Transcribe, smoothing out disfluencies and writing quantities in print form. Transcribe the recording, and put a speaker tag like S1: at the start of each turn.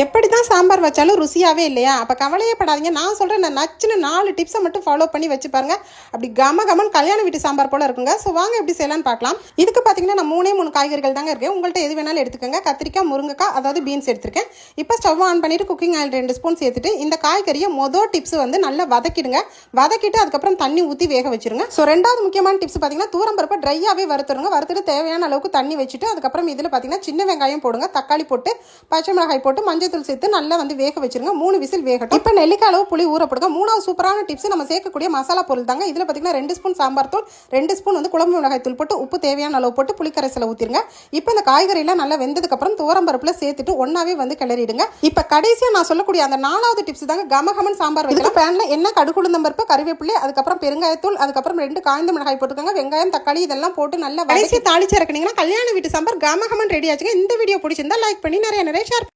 S1: எப்படி தான் சாம்பார் வச்சாலும் ருசியாகவே இல்லையா? அப்போ கவலையே படாதீங்க. நான் சொல்கிறேன், நான் நச்சுன்னு 4 டிப்ஸை மட்டும் ஃபாலோ பண்ணி வச்சு பாருங்க. அப்படி கம கல்யாண வீட்டு சாம்பார் போல் இருக்குங்க. ஸோ வாங்க எப்படி செய்யலான்னு பார்க்கலாம். இதுக்கு பார்த்தீங்கன்னா நான் 3 காய்கறிகள் தாங்க இருக்கேன். உங்கள்கிட்ட எது வேணாலும் எடுத்துக்கோங்க. கத்திரிக்காய், முருங்கைக்காய், அதாவது பீன்ஸ் எடுத்துருக்கேன். இப்போ ஸ்டவ் ஆன் பண்ணிவிட்டு குக்கிங் ஆயில் 2 ஸ்பூன் சேர்த்துட்டு இந்த காய்கறியை டிப்ஸ் வந்து நல்லா வதக்கிடுங்க. வதக்கிட்டு அதுக்கப்புறம் தண்ணி ஊற்றி வேக வச்சுருங்க. ஸோ 2வது முக்கியமான டிப்ஸ் பார்த்தீங்கன்னா தூரம் பருப்பை ட்ரையாகவே வறுத்துருங்க. வறுத்துட்டு தேவையான அளவுக்கு தண்ணி வச்சுட்டு அதுக்கப்புறம் இதில் பார்த்தீங்கன்னா சின்ன வெங்காயம் போடுங்க, தக்காளி போட்டு, பச்சை மிளகாய் போட்டு, மஞ்சள் சேர்த்து நல்லா வந்து வேக வச்சிருங்க. 3 விசில் வேகட்டும். இப்போ நெல்லிக்காய் அளவு புளி ஊற போடுங்க. 3வது சூப்பரான டிப்ஸ் நம்ம சேர்க்கக்கூடிய மசாலா பொருள் தாங்க. இதில் பார்த்தீங்கன்னா 2 ஸ்பூன் சாம்பார் தூள், 2 ஸ்பூன் வந்து குழம்பு மிளகாய் தூள் போட்டு உப்பு தேவையான அளவு போட்டு புளிக்கரைசலை ஊற்றிருங்க. இப்போ இந்த காய்கறியெல்லாம் நல்லா வெந்ததுக்கு அப்புறம் துவரம் பருப்புல சேர்த்துட்டு ஒன்னாவே வந்து கிளறிடுங்க. இப்போ கடைசியாக நான் சொல்லக்கூடிய அந்த 4வது டிப்ஸ் தாங்க கமகமன் சாம்பார் வைக்கலாம். பேன்ல எண்ணெய், கடுகு, உளுந்தம் பருப்பு, கறிவேப்பிலை, அதுக்கப்புறம் பெருங்காயத்தூள், அதுக்கப்புறம் 2 காய்ந்த மிளகாய் போட்டுக்கோங்க. வெங்காயம், தக்காளி இதெல்லாம் போட்டு நல்லா கடைசி தாளிச்சு இறக்குனீங்கன்னா கல்யாண வீட்டு சாம்பார் கமகமன் ரெடி ஆச்சுங்க. இந்த வீடியோ பிடிச்சிருந்தா லைக் பண்ணி நிறைய ஷேர்